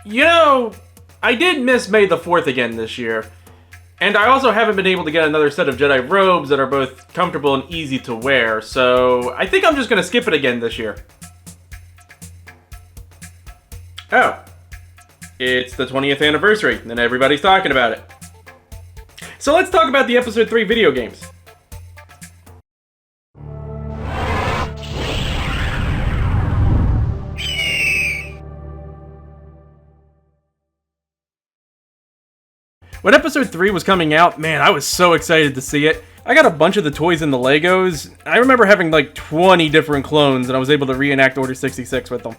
You know, I did miss May the 4th again this year. And I also haven't been able to get another set of Jedi robes that are both comfortable and easy to wear, so I think I'm just going to skip it again this year. Oh. It's the 20th anniversary, and everybody's talking about it. So let's talk about the Episode 3 video games. When Episode 3 was coming out, man, I was so excited to see it. I got a bunch of the toys and the Legos. I remember having like 20 different clones, and I was able to reenact Order 66 with them.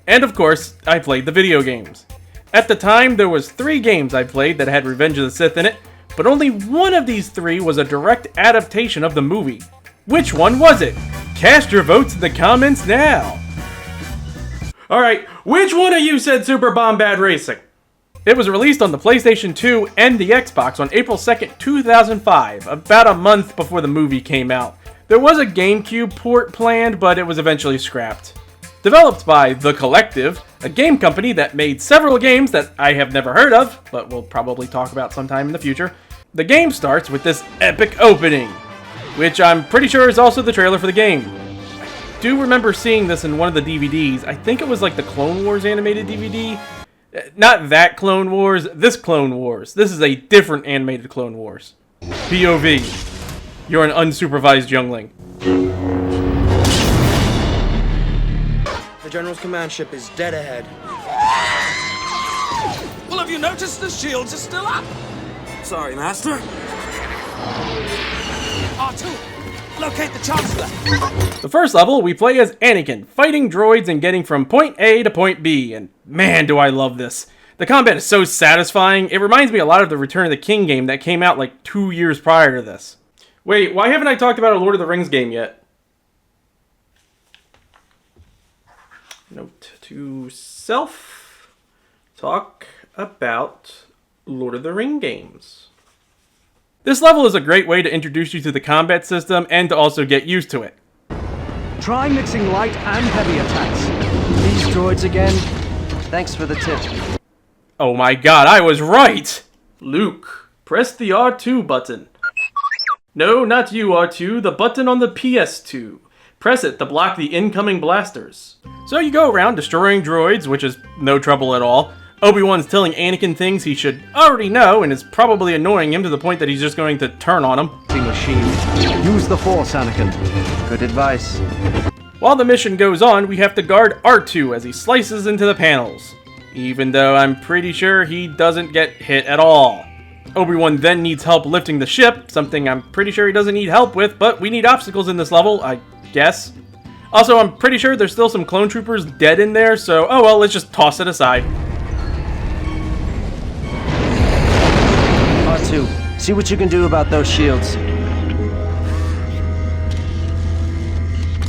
And of course, I played the video games. At the time, there was 3 games I played that had Revenge of the Sith in it, but only one of these 3 was a direct adaptation of the movie. Which one was it? Cast your votes in the comments now! Alright, which one of you said Super Bombad Racing? It was released on the PlayStation 2 and the Xbox on April 2nd, 2005, about a month before the movie came out. There was a GameCube port planned, but it was eventually scrapped. Developed by The Collective, a game company that made several games that I have never heard of, but we'll probably talk about sometime in the future. The game starts with this epic opening, which I'm pretty sure is also the trailer for the game. I do remember seeing this in one of the DVDs. I think it was like the Clone Wars animated DVD. Not that Clone Wars, this Clone Wars. This is a different animated Clone Wars. POV. You're an unsupervised youngling. The General's command ship is dead ahead. Well, have you noticed the shields are still up? Sorry, Master. R2, locate the Chancellor. The first level, we play as Anakin, fighting droids and getting from point A to point B, and man, do I love this. The combat is so satisfying, it reminds me a lot of the Return of the King game that came out like 2 years prior to this. Wait, why haven't I talked about a Lord of the Rings game yet? Note to self, talk about Lord of the Ring games. This level is a great way to introduce you to the combat system and to also get used to it. Try mixing light and heavy attacks. These droids again. Thanks for the tip. Oh my god, I was right! Luke, press the R2 button. No, not you, R2, the button on the PS2. Press it to block the incoming blasters. So you go around destroying droids, which is no trouble at all. Obi-Wan's telling Anakin things he should already know and is probably annoying him to the point that he's just going to turn on him. Machine. Use the Force, Anakin. Good advice. While the mission goes on, we have to guard R2 as he slices into the panels. Even though I'm pretty sure he doesn't get hit at all. Obi-Wan then needs help lifting the ship, something I'm pretty sure he doesn't need help with, but we need obstacles in this level, I guess. Also, I'm pretty sure there's still some clone troopers dead in there, so oh well, let's just toss it aside. R2, see what you can do about those shields.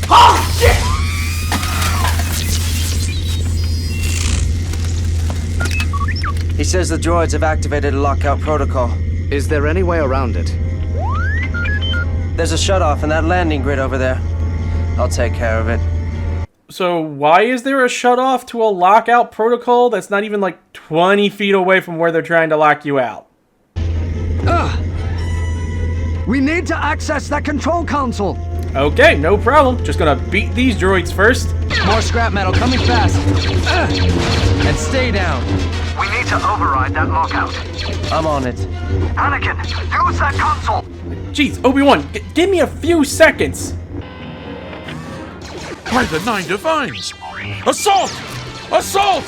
Oh, shit! He says the droids have activated a lockout protocol. Is there any way around it? There's a shutoff in that landing grid over there. I'll take care of it. So why is there a shutoff to a lockout protocol that's not even like 20 feet away from where they're trying to lock you out? We need to access that control console. Okay, no problem. Just gonna beat these droids first. More scrap metal coming fast. And stay down. We need to override that lockout. I'm on it. Anakin, use that console! Jeez, Obi-Wan, give me a few seconds. By the Nine Divines! Assault! Assault!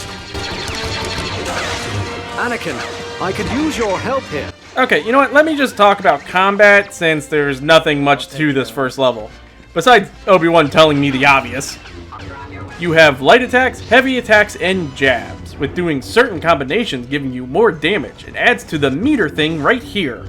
Anakin, I could use your help here. Okay, you know what? Let me just talk about combat since there's nothing much to this first level. Besides Obi-Wan telling me the obvious. You have light attacks, heavy attacks, and jabs, with doing certain combinations giving you more damage. It adds to the meter thing right here.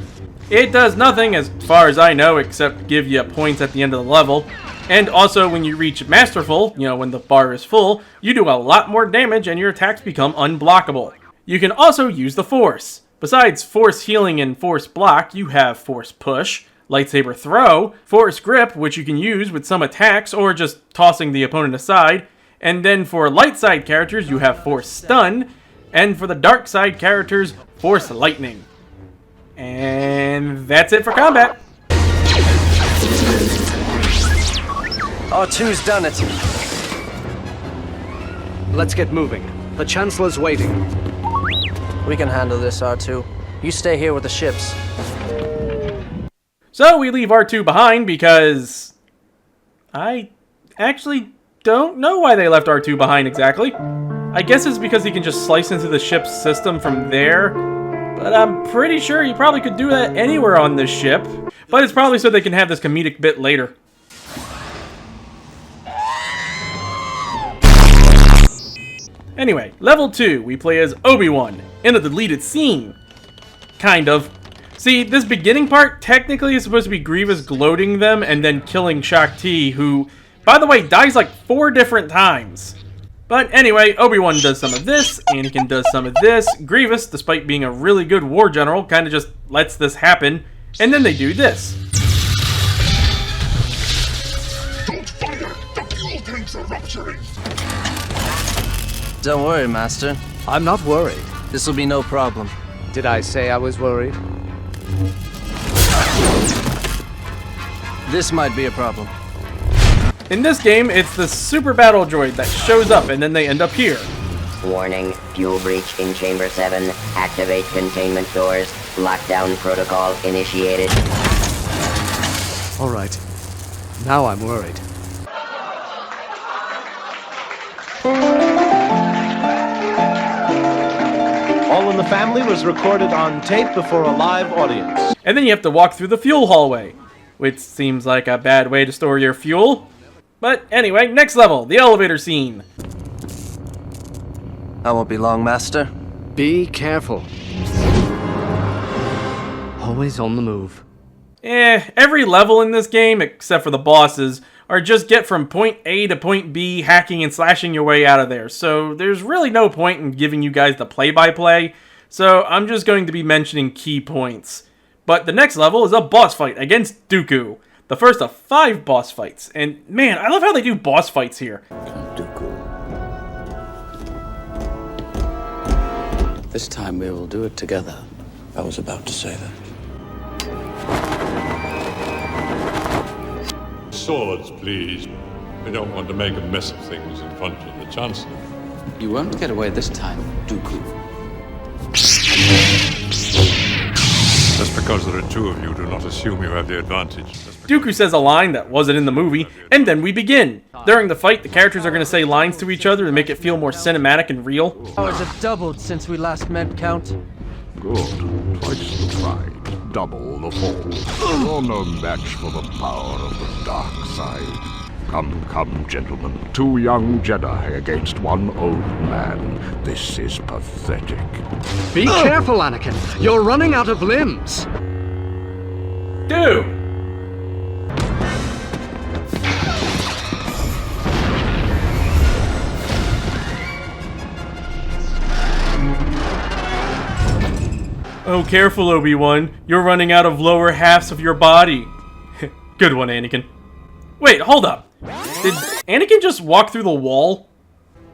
It does nothing, as far as I know, except give you points at the end of the level. And also, when you reach Masterful, you know, when the bar is full, you do a lot more damage and your attacks become unblockable. You can also use the Force. Besides Force Healing and Force Block, you have Force Push, Lightsaber Throw, Force Grip, which you can use with some attacks or just tossing the opponent aside, and then for light side characters, you have Force Stun, and for the dark side characters, Force Lightning. And that's it for combat. R2's done it. Let's get moving. The Chancellor's waiting. We can handle this, R2. You stay here with the ships. So we leave R2 behind because I actually don't know why they left R2 behind exactly. I guess it's because he can just slice into the ship's system from there, but I'm pretty sure he probably could do that anywhere on this ship. But it's probably so they can have this comedic bit later. Anyway, level 2, we play as Obi-Wan in a deleted scene. Kind of. See, this beginning part technically is supposed to be Grievous gloating them and then killing Shaak Ti, who, by the way, dies like 4 different times. But anyway, Obi-Wan does some of this, Anakin does some of this, Grievous, despite being a really good war general, kind of just lets this happen, and then they do this. Don't fire! The fuel tanks are rupturing! Don't worry, Master. I'm not worried. This will be no problem. Did I say I was worried? This might be a problem. In this game, it's the super battle droid that shows up and then they end up here. Warning, fuel breach in Chamber 7. Activate containment doors. Lockdown protocol initiated. All right. Now I'm worried. All in the Family was recorded on tape before a live audience. And then you have to walk through the fuel hallway, which seems like a bad way to store your fuel. But anyway, next level, the elevator scene. I won't be long, Master. Be careful. Always on the move. Every level in this game, except for the bosses, are just get from point A to point B, hacking and slashing your way out of there. So there's really no point in giving you guys the play-by-play. So I'm just going to be mentioning key points. But the next level is a boss fight against Dooku. The first of 5 boss fights. And man, I love how they do boss fights here. This time we will do it together. I was about to say that. Swords, please. We don't want to make a mess of things in front of the Chancellor. You won't get away this time, Dooku. Just because there are 2 of you, do not assume you have the advantage. Dooku says a line that wasn't in the movie, and then we begin. During the fight, the characters are going to say lines to each other to make it feel more cinematic and real. Powers have doubled since we last met, Count. Good. Twice the pride, double the fall. You're no match for the power of the dark side. Come, gentlemen. 2 young Jedi against 1 old man. This is pathetic. Be careful, Anakin. You're running out of limbs. Dude! Oh, careful, Obi-Wan. You're running out of lower halves of your body. Good one, Anakin. Wait, hold up. Did Anakin just walk through the wall?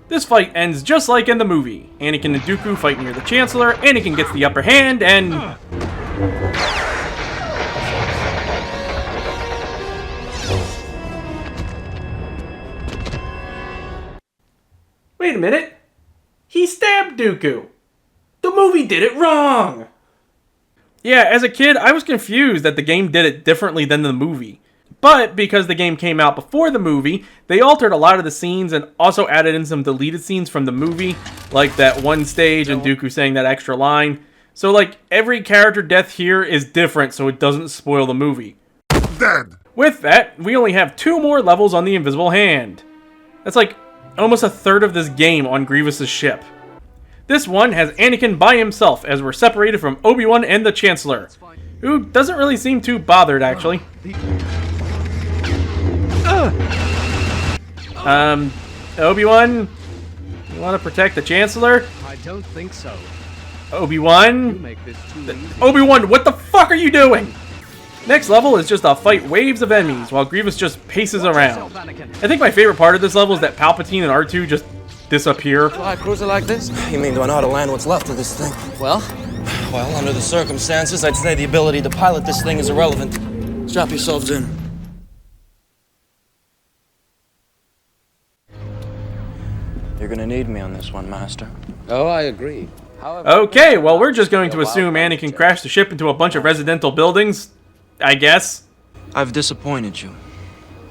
This fight ends just like in the movie. Anakin and Dooku fight near the Chancellor, Anakin gets the upper hand, and... Wait a minute. He stabbed Dooku. The movie did it wrong! Yeah, as a kid, I was confused that the game did it differently than the movie. But because the game came out before the movie, they altered a lot of the scenes and also added in some deleted scenes from the movie, like that one stage and Dooku saying that extra line. So like, every character death here is different so it doesn't spoil the movie. Dead! With that, we only have 2 more levels on the Invisible Hand. That's like almost a third of this game on Grievous's ship. This one has Anakin by himself as we're separated from Obi-Wan and the Chancellor, who doesn't really seem too bothered actually. Obi-Wan, you want to protect the Chancellor? I don't think so. Obi-Wan? Obi-Wan, what the fuck are you doing? Next level is just a fight waves of enemies while Grievous just paces around. I think my favorite part of this level is that Palpatine and R2 just disappear. Fly a cruiser like this? You mean, do I know how to land what's left of this thing? Well, Well, under the circumstances, I'd say the ability to pilot this thing is irrelevant. Strap yourselves in. You're gonna need me on this one, Master. oh, I agree. However, Okay, well, we're just going to assume Anakin crashed the ship into a bunch of residential buildings, I guess. I've disappointed you.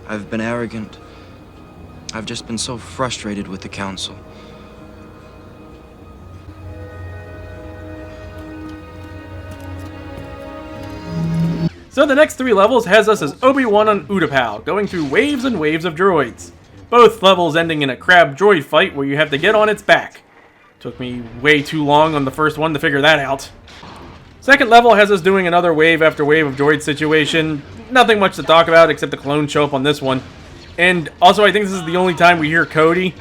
I've been arrogant. I've just been so frustrated with the Council. So the next 3 levels has us as Obi-Wan on Utapau, going through waves and waves of droids. Both levels ending in a crab droid fight where you have to get on its back. Took me way too long on the first one to figure that out. Second level has us doing another wave after wave of droid situation. Nothing much to talk about except the clones show up on this one. And also I think this is the only time we hear Cody.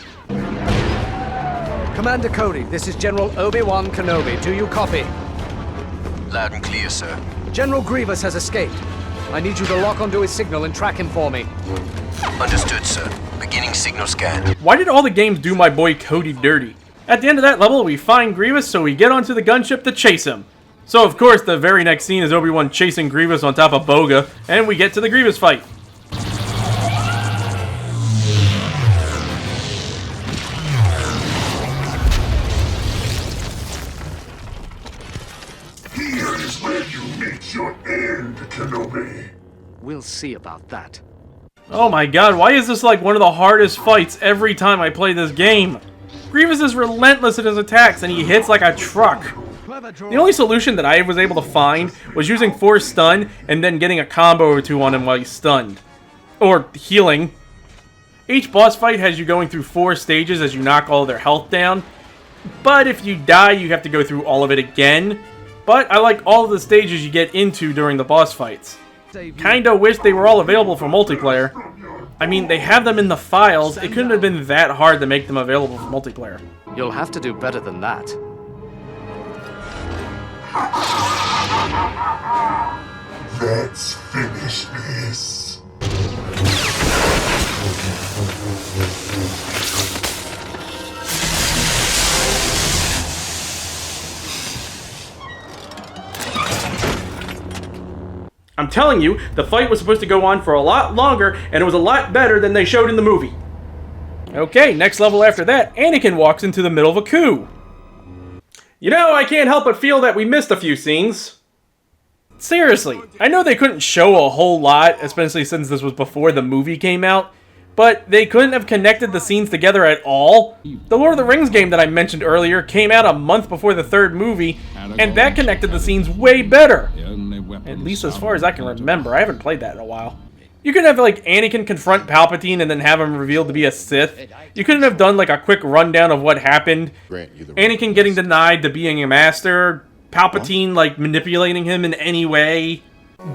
Commander Cody, this is General Obi-Wan Kenobi. Do you copy? Loud and clear, sir. General Grievous has escaped. I need you to lock onto his signal and track him for me. Understood, sir. Beginning signal scan. Why did all the games do my boy Cody dirty? At the end of that level, we find Grievous, so we get onto the gunship to chase him. So of course, the very next scene is Obi-Wan chasing Grievous on top of Boga, and we get to the Grievous fight. Here is where you meet your end, Kenobi. We'll see about that. Oh my god, why is this like one of the hardest fights every time I play this game? Grievous is relentless in his attacks, and he hits like a truck. The only solution that I was able to find was using Force Stun and then getting a combo or two on him while he's stunned. Or healing. Each boss fight has you going through 4 stages as you knock all their health down. But if you die, you have to go through all of it again. But I like all of the stages you get into during the boss fights. Kinda wish they were all available for multiplayer. I mean, they have them in the files. It couldn't have been that hard to make them available for multiplayer. You'll have to do better than that. Let's finish this. I'm telling you, the fight was supposed to go on for a lot longer, and it was a lot better than they showed in the movie. Okay, next level after that, Anakin walks into the middle of a coup. You know, I can't help but feel that we missed a few scenes. Seriously, I know they couldn't show a whole lot, especially since this was before the movie came out, but they couldn't have connected the scenes together at all. The Lord of the Rings game that I mentioned earlier came out a month before the 3rd movie, and that connected the scenes way better. At least as far as I can remember. I haven't played that in a while. You could have, like, Anakin confront Palpatine and then have him revealed to be a Sith. You couldn't have done, like, a quick rundown of what happened. Anakin getting denied to being a master. Palpatine, like, manipulating him in any way.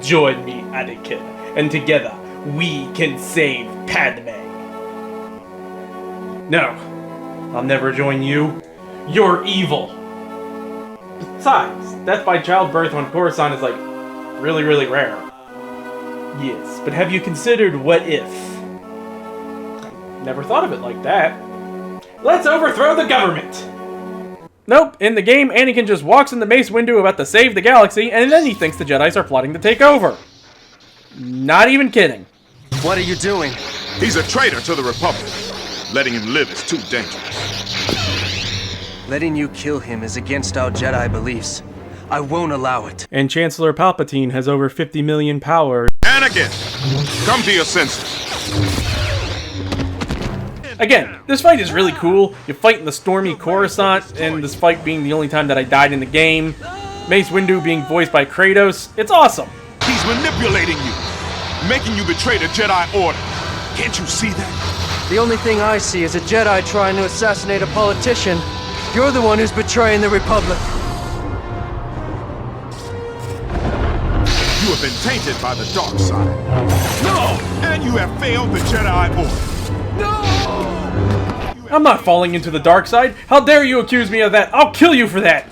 Join me, Anakin, and together we can save Padme. No, I'll never join you. You're evil. Besides, death by childbirth on Coruscant is, like, really, really rare. Yes, but have you considered what if? Never thought of it like that. Let's overthrow the government! Nope, in the game, Anakin just walks in the Mace Windu about to save the galaxy, and then he thinks the Jedis are plotting to take over. Not even kidding. What are you doing? He's a traitor to the Republic. Letting him live is too dangerous. Letting you kill him is against our Jedi beliefs. I won't allow it. And Chancellor Palpatine has over 50 million power. Anakin, come to your senses. Again, this fight is really cool. You fight in the stormy Coruscant, and this fight being the only time that I died in the game. Mace Windu being voiced by Kratos. It's awesome. He's manipulating you, making you betray the Jedi Order. Can't you see that? The only thing I see is a Jedi trying to assassinate a politician. You're the one who's betraying the Republic. You have been tainted by the dark side. No! And you have failed the Jedi Order. I'm not falling into the dark side. How dare you accuse me of that? I'll kill you for that!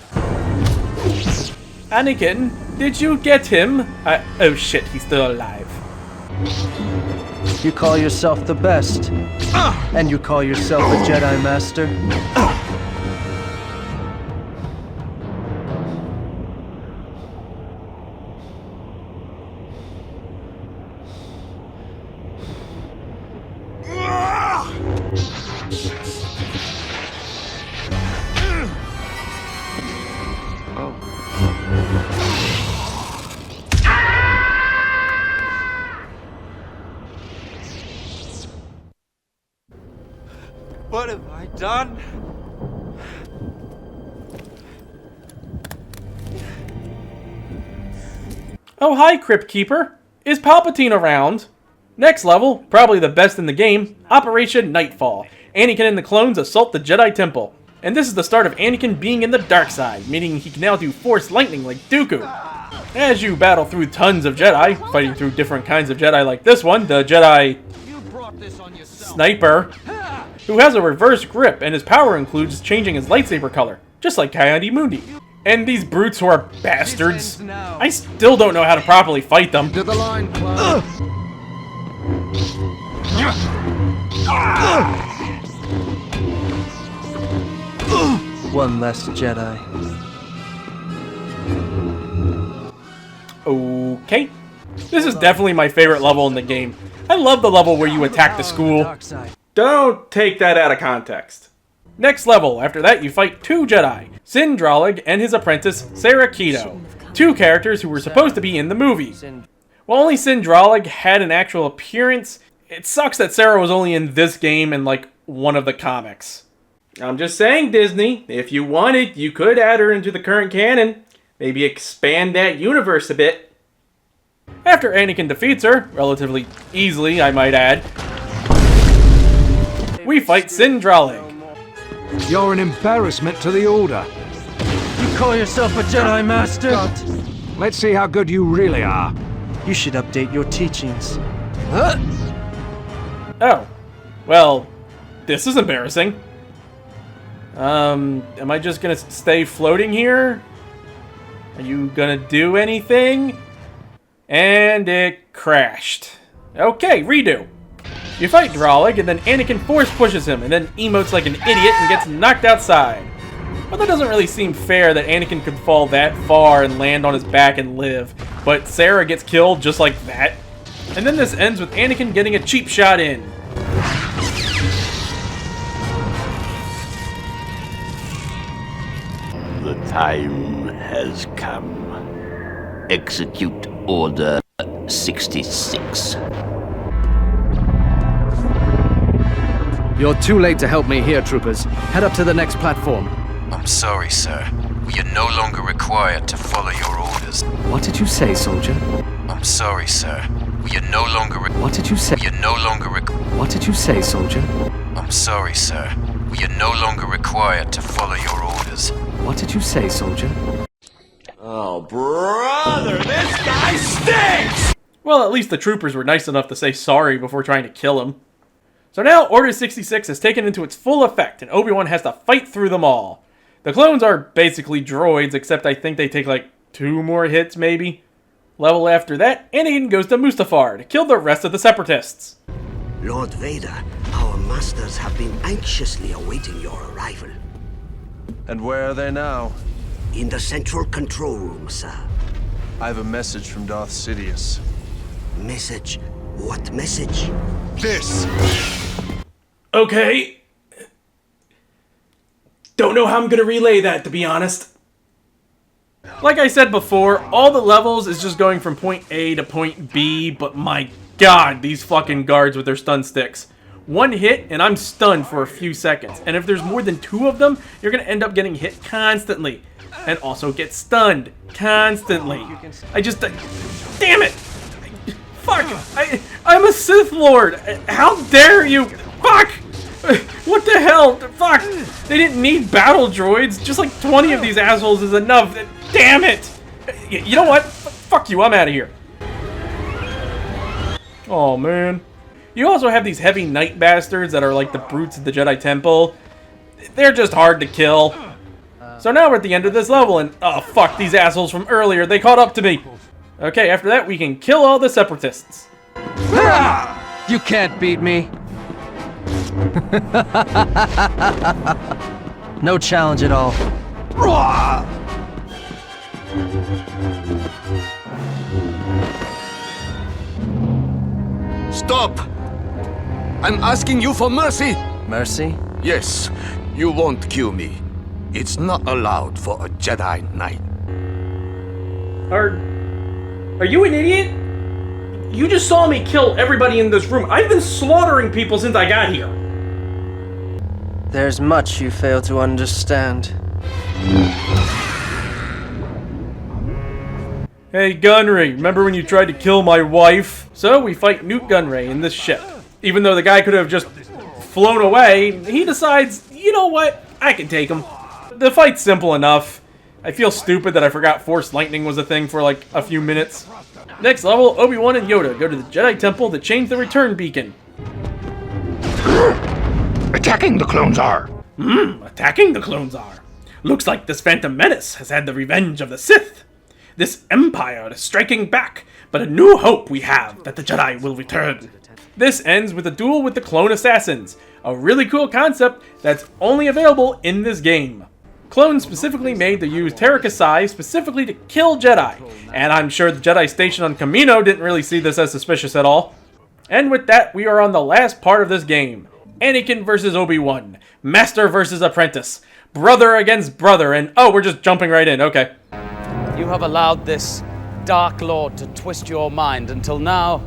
Anakin, did you get him? Oh shit, he's still alive. You call yourself the best. And you call yourself a Jedi Master? What have I done? Oh, hi, Crypt Keeper. Is Palpatine around? Next level, probably the best in the game, Operation Nightfall. Anakin and the clones assault the Jedi Temple. And this is the start of Anakin being in the dark side, meaning he can now do Force Lightning like Dooku. As you battle through tons of Jedi, fighting through different kinds of Jedi like this one, the Jedi Sniper, who has a reverse grip, and his power includes changing his lightsaber color, just like Coyote-Mundi. And these brutes who are bastards, I still don't know how to properly fight them. To the line, Cloud. One less Jedi. Okay. This is definitely my favorite level in the game. I love the level where you attack the school. Don't take that out of context. Next level, after that you fight two Jedi, Sin Dralig and his apprentice, Sarah Keto. Two characters who were supposed to be in the movie. While only Sin Dralig had an actual appearance, it sucks that Sarah was only in this game and like one of the comics. I'm just saying, Disney, if you wanted, you could add her into the current canon. Maybe expand that universe a bit. After Anakin defeats her, relatively easily I might add, we fight Sin Dralig. You're an embarrassment to the Order. You call yourself a Jedi Master? Let's see how good you really are. You should update your teachings. Oh. Well, this is embarrassing. Am I just gonna stay floating here? Are you gonna do anything? And it crashed. Okay, redo. You fight Dralig, and then Anakin force pushes him, and then emotes like an idiot and gets knocked outside. But that doesn't really seem fair that Anakin could fall that far and land on his back and live. But Sarah gets killed just like that. And then this ends with Anakin getting a cheap shot in. The time has come. Execute Order 66. You're too late to help me here, troopers. Head up to the next platform. I'm sorry, sir. We are no longer required to follow your orders. What did you say, soldier? I'm sorry, sir. We are no longer What did you say? We are no longer What did you say, soldier? I'm sorry, sir. We are no longer required to follow your orders. What did you say, soldier? Oh, brother, this guy stinks! Well, at least the troopers were nice enough to say sorry before trying to kill him. So now Order 66 has taken into its full effect, and Obi-Wan has to fight through them all. The clones are basically droids, except I think they take like 2 more hits, maybe. Level after that, Anakin goes to Mustafar to kill the rest of the Separatists. Lord Vader, our masters have been anxiously awaiting your arrival. And where are they now? In the central control room, sir. I have a message from Darth Sidious. Message? What message? This! Okay. Don't know how I'm gonna relay that, to be honest. Like I said before, all the levels is just going from point A to point B, but my god, these fucking guards with their stun sticks. One hit, and I'm stunned for a few seconds. And if there's more than 2 of them, you're gonna end up getting hit constantly. And also get stunned constantly. I just... damn it! Fuck! I'm a Sith Lord! How dare you! Fuck! What the hell? Fuck! They didn't need battle droids. Just like 20 of these assholes is enough. Damn it! You know what? Fuck you, I'm out of here. Oh man. You also have these heavy night bastards that are like the brutes of the Jedi Temple. They're just hard to kill. So now we're at the end of this level and... oh fuck, these assholes from earlier, they caught up to me. Okay, after that we can kill all the Separatists. You can't beat me. No challenge at all. Stop! I'm asking you for mercy! Mercy? Yes, you won't kill me. It's not allowed for a Jedi Knight. Are you an idiot? You just saw me kill everybody in this room. I've been slaughtering people since I got here. There's much you fail to understand. Hey, Gunray, remember when you tried to kill my wife? So we fight Newt Gunray in this ship. Even though the guy could have just flown away, he decides, you know what, I can take him. The fight's simple enough. I feel stupid that I forgot Force Lightning was a thing for like a few minutes. Next level, Obi-Wan and Yoda go to the Jedi Temple to change the return beacon. Attacking the clones are. Attacking the clones are. Looks like this Phantom Menace has had the revenge of the Sith. This Empire is striking back, but a new hope we have that the Jedi will return. This ends with a duel with the clone assassins, a really cool concept that's only available in this game. Clones specifically made to use Terra specifically to kill Jedi, and I'm sure the Jedi station on Kamino didn't really see this as suspicious at all. And with that, we are on the last part of this game. Anakin versus Obi-Wan, Master versus Apprentice, brother against brother, and oh, we're just jumping right in, okay. You have allowed this Dark Lord to twist your mind until now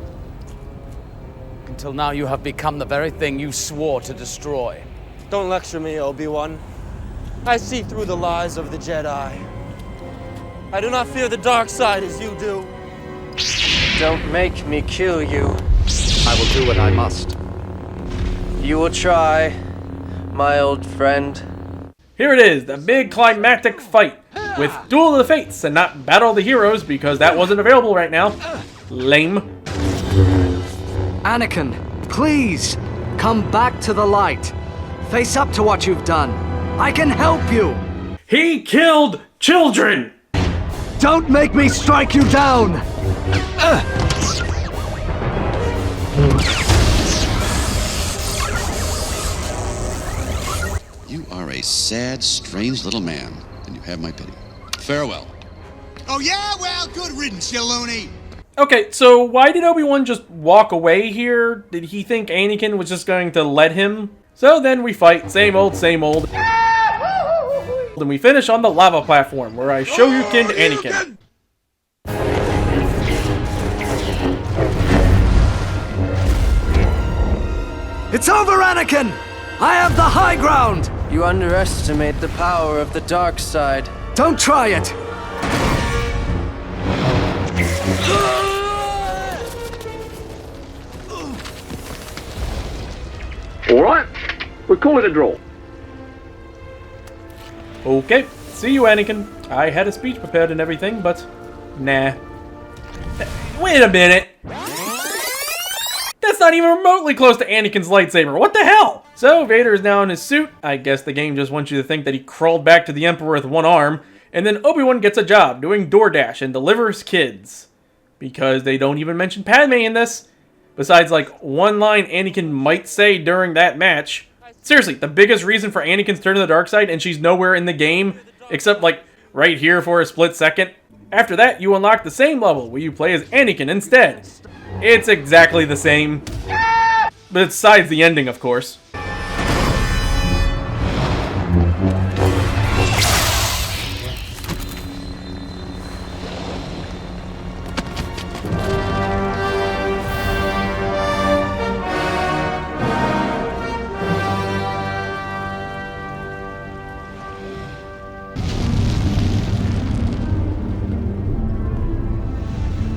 you have become the very thing you swore to destroy. Don't lecture me, Obi-Wan. I see through the lies of the Jedi. I do not fear the dark side as you do. Don't make me kill you. I will do what I must. You will try, my old friend. Here it is, the big climactic fight with Duel of the Fates and not Battle of the Heroes because that wasn't available right now. Lame. Anakin, please, come back to the light. Face up to what you've done. I can help you. He killed children. Don't make me strike you down. You are a sad, strange little man, and you have my pity. Farewell. Oh yeah? Well, good riddance, you loony. Okay, so why did Obi-Wan just walk away here? Did he think Anakin was just going to let him? So then we fight, same old, same old. Then we finish on the lava platform, where I show you Anakin. It's over, Anakin! I have the high ground! You underestimate the power of the dark side. Don't try it! Alright, we'll call it a draw. Okay, see you, Anakin. I had a speech prepared and everything, but nah. Wait a minute. That's not even remotely close to Anakin's lightsaber. What the hell? So Vader is now in his suit. I guess the game just wants you to think that he crawled back to the Emperor with one arm. And then Obi-Wan gets a job doing DoorDash and delivers kids. Because they don't even mention Padme in this. Besides, like, one line Anakin might say during that match. Seriously, the biggest reason for Anakin's turn to the dark side, and she's nowhere in the game, except, like, right here for a split second. After that, you unlock the same level, where you play as Anakin instead. It's exactly the same. Besides the ending, of course.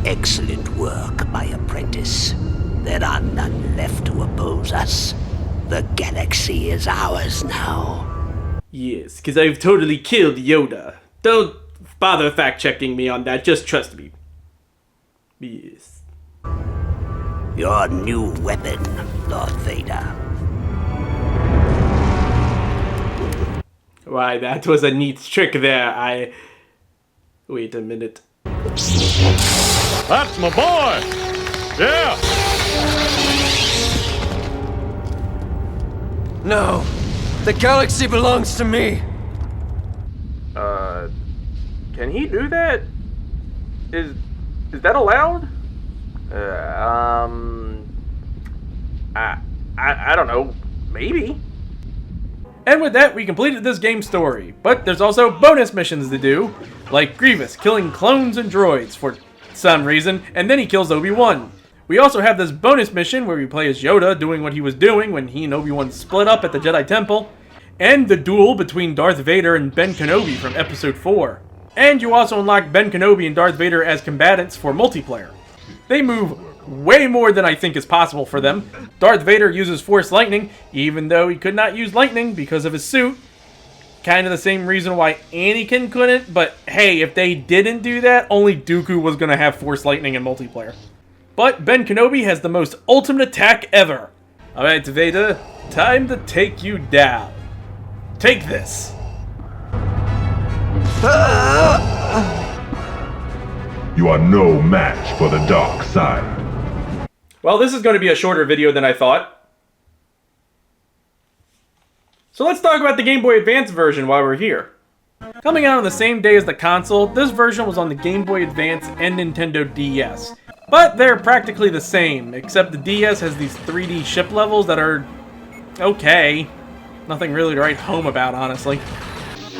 Excellent work, my apprentice. There are none left to oppose us. The galaxy is ours now. Yes, because I've totally killed Yoda. Don't bother fact-checking me on that, just trust me. Yes. Your new weapon, Lord Vader. Why, that was a neat trick there. Wait a minute. That's my boy! Yeah! No. The galaxy belongs to me. Can he do that? Is that allowed? I don't know. Maybe. And with that, we completed this game's story. But there's also bonus missions to do, like Grievous killing clones and droids for some reason, and then he kills Obi-Wan. We also have this bonus mission where we play as Yoda doing what he was doing when he and Obi-Wan split up at the Jedi Temple, and the duel between Darth Vader and Ben Kenobi from Episode 4. And you also unlock Ben Kenobi and Darth Vader as combatants for multiplayer. They move way more than I think is possible for them. Darth Vader uses Force Lightning, even though he could not use lightning because of his suit. Kind of the same reason why Anakin couldn't, but hey, if they didn't do that, only Dooku was going to have Force Lightning in multiplayer. But Ben Kenobi has the most ultimate attack ever. Alright, Vader, time to take you down. Take this. You are no match for the dark side. Well, this is going to be a shorter video than I thought. So let's talk about the Game Boy Advance version while we're here. Coming out on the same day as the console, this version was on the Game Boy Advance and Nintendo DS. But they're practically the same, except the DS has these 3D ship levels that are okay. Nothing really to write home about, honestly.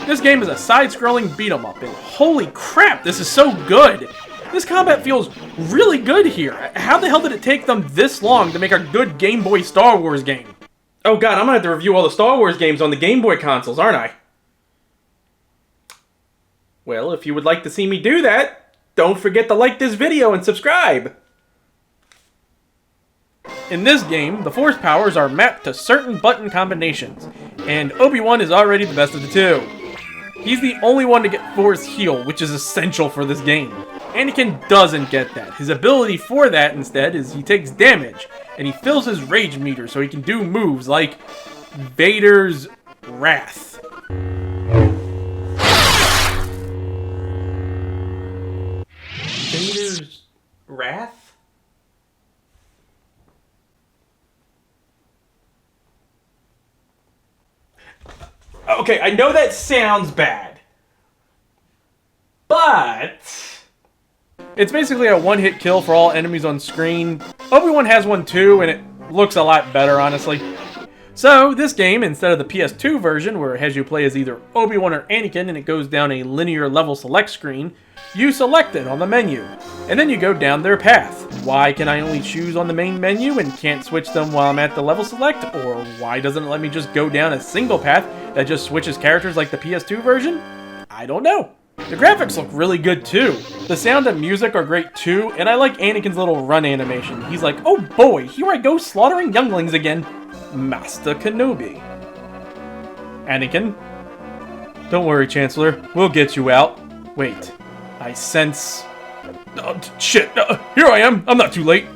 This game is a side-scrolling beat-em-up, and holy crap, this is so good! This combat feels really good here. How the hell did it take them this long to make a good Game Boy Star Wars game? Oh god, I'm gonna have to review all the Star Wars games on the Game Boy consoles, aren't I? Well, if you would like to see me do that, don't forget to like this video and subscribe! In this game, the Force powers are mapped to certain button combinations, and Obi-Wan is already the best of the two. He's the only one to get Force Heal, which is essential for this game. Anakin doesn't get that. His ability for that, instead, is he takes damage, and he fills his rage meter so he can do moves like Vader's Wrath. Vader's Wrath? Okay, I know that sounds bad, but it's basically a one-hit kill for all enemies on screen. Obi-Wan has one too, and it looks a lot better, honestly. So, this game, instead of the PS2 version, where it has you play as either Obi-Wan or Anakin and it goes down a linear level select screen, you select it on the menu, and then you go down their path. Why can I only choose on the main menu and can't switch them while I'm at the level select? Or why doesn't it let me just go down a single path that just switches characters like the PS2 version? I don't know. The graphics look really good too. The sound and music are great too, and I like Anakin's little run animation. He's like, oh boy, here I go slaughtering younglings again. Master Kenobi. Anakin? Don't worry, Chancellor. We'll get you out. Wait, I sense... Oh, shit, here I am. I'm not too late.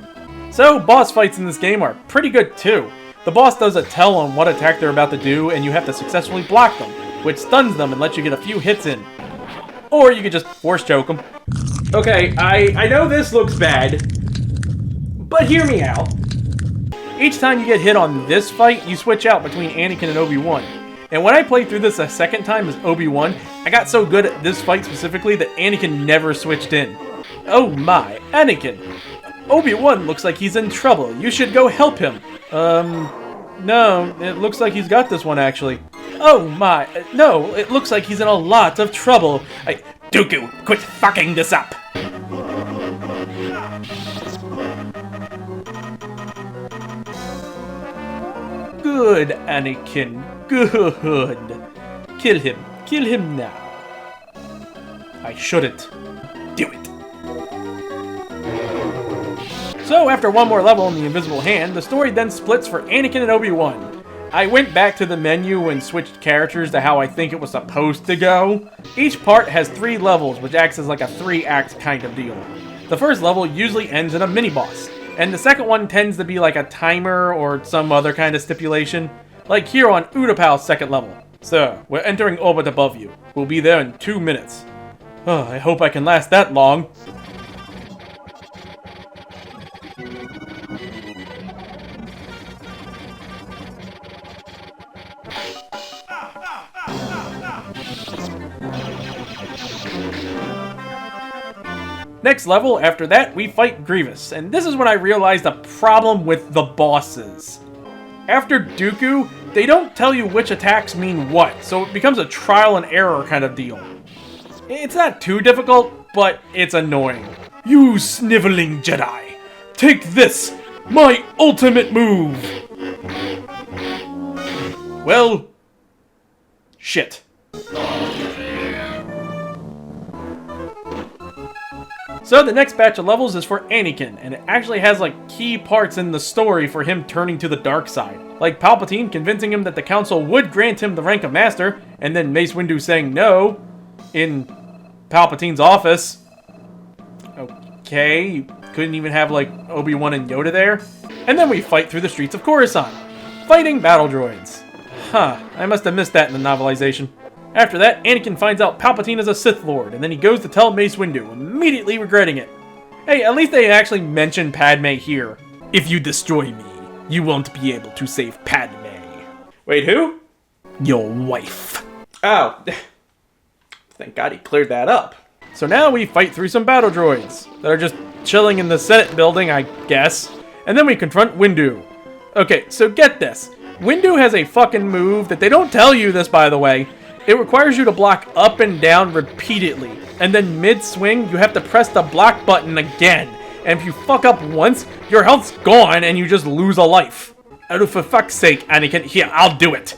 So, boss fights in this game are pretty good too. The boss does a tell on what attack they're about to do, and you have to successfully block them, which stuns them and lets you get a few hits in. Or you could just force choke them. Okay, I know this looks bad, but hear me out. Each time you get hit on this fight, you switch out between Anakin and Obi-Wan. And when I played through this a second time as Obi-Wan, I got so good at this fight specifically that Anakin never switched in. Oh my, Anakin! Obi-Wan looks like he's in trouble. You should go help him. No, it looks like he's got this one actually. Oh my, no, it looks like he's in a lot of trouble. Dooku, quit fucking this up! Good, Anakin, good. Kill him now. I shouldn't. Do it. So, after one more level in the Invisible Hand, the story then splits for Anakin and Obi-Wan. I went back to the menu and switched characters to how I think it was supposed to go. Each part has 3 levels, which acts as like a 3-act kind of deal. The first level usually ends in a mini-boss, and the second one tends to be like a timer or some other kind of stipulation, like here on Utapau's second level. Sir, we're entering orbit above you. We'll be there in 2 minutes. Oh, I hope I can last that long. Next level, after that, we fight Grievous, and this is when I realized a problem with the bosses. After Dooku, they don't tell you which attacks mean what, so it becomes a trial and error kind of deal. It's not too difficult, but it's annoying. You sniveling Jedi! Take this! My ultimate move! Well... shit. So the next batch of levels is for Anakin, and it actually has like key parts in the story for him turning to the dark side. Like Palpatine convincing him that the Council would grant him the rank of Master, and then Mace Windu saying no in Palpatine's office. Okay, you couldn't even have like Obi-Wan and Yoda there. And then we fight through the streets of Coruscant, fighting battle droids. Huh, I must have missed that in the novelization. After that, Anakin finds out Palpatine is a Sith Lord, and then he goes to tell Mace Windu, immediately regretting it. Hey, at least they actually mention Padme here. If you destroy me, you won't be able to save Padme. Wait, who? Your wife. Oh, thank God he cleared that up. So now we fight through some battle droids that are just chilling in the Senate building, I guess. And then we confront Windu. Okay, so get this. Windu has a fucking move that they don't tell you this, by the way. It requires you to block up and down repeatedly, and then mid-swing, you have to press the block button again. And if you fuck up once, your health's gone and you just lose a life. Oh, for fuck's sake, Anakin, here, I'll do it.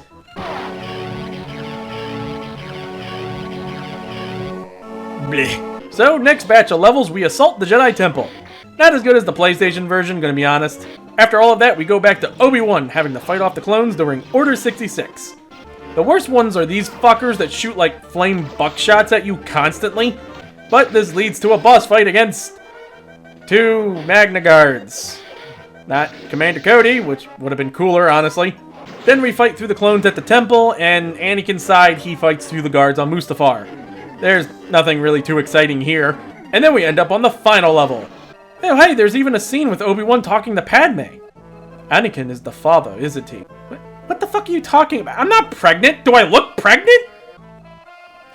Blech. So, next batch of levels, we assault the Jedi Temple. Not as good as the PlayStation version, gonna be honest. After all of that, we go back to Obi-Wan having to fight off the clones during Order 66. The worst ones are these fuckers that shoot like flame buckshots at you constantly, but this leads to a boss fight against 2 Magna Guards. Not Commander Cody, which would have been cooler, honestly. Then we fight through the clones at the temple, and Anakin's side, he fights through the guards on Mustafar. There's nothing really too exciting here. And then we end up on the final level. Oh hey, there's even a scene with Obi-Wan talking to Padme. Anakin is the father, isn't he? What the fuck are you talking about? I'm not pregnant! Do I look pregnant?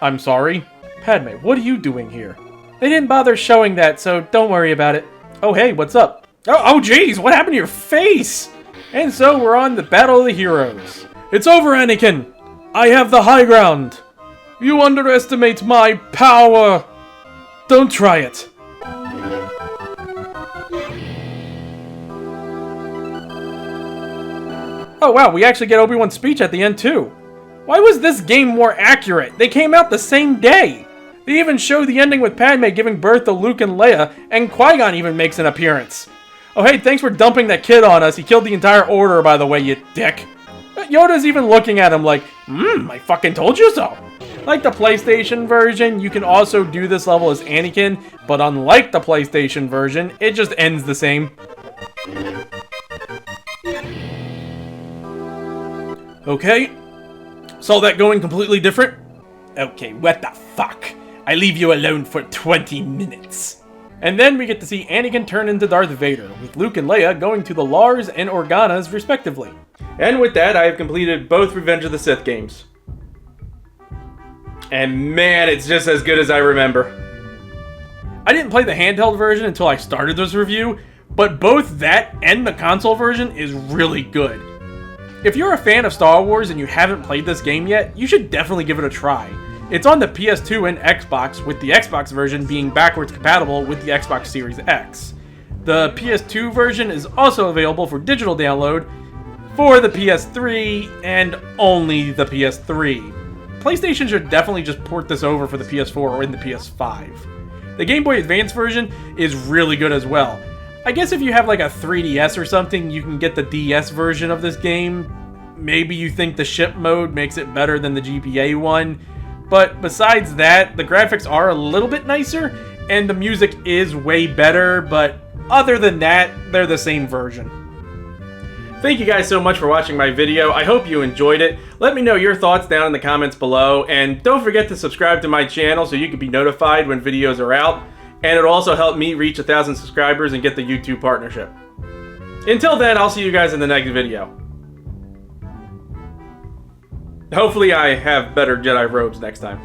I'm sorry. Padme, what are you doing here? They didn't bother showing that, so don't worry about it. Oh hey, what's up? Oh jeez, what happened to your face? And so we're on the Battle of the Heroes. It's over, Anakin! I have the high ground! You underestimate my power! Don't try it! Oh wow, we actually get Obi-Wan's speech at the end too. Why was this game more accurate? They came out the same day. They even show the ending with Padme giving birth to Luke and Leia, and Qui-Gon even makes an appearance. Oh hey, thanks for dumping that kid on us. He killed the entire order, by the way, you dick. Yoda's even looking at him like, I fucking told you so. Like the PlayStation version, you can also do this level as Anakin, but unlike the PlayStation version, it just ends the same. Okay, saw that going completely different? Okay, what the fuck? I leave you alone for 20 minutes. And then we get to see Anakin turn into Darth Vader, with Luke and Leia going to the Lars and Organas respectively. And with that, I have completed both Revenge of the Sith games. And man, it's just as good as I remember. I didn't play the handheld version until I started this review, but both that and the console version is really good. If you're a fan of Star Wars and you haven't played this game yet, you should definitely give it a try. It's on the PS2 and Xbox, with the Xbox version being backwards compatible with the Xbox Series X. The PS2 version is also available for digital download for the PS3 and only the PS3. PlayStation should definitely just port this over for the PS4 or in the PS5. The Game Boy Advance version is really good as well. I guess if you have like a 3DS or something, you can get the DS version of this game. Maybe you think the ship mode makes it better than the GBA one. But besides that, the graphics are a little bit nicer, and the music is way better, but other than that, they're the same version. Thank you guys so much for watching my video. I hope you enjoyed it. Let me know your thoughts down in the comments below, and don't forget to subscribe to my channel so you can be notified when videos are out. And it'll also help me reach 1,000 subscribers and get the YouTube partnership. Until then, I'll see you guys in the next video. Hopefully I have better Jedi robes next time.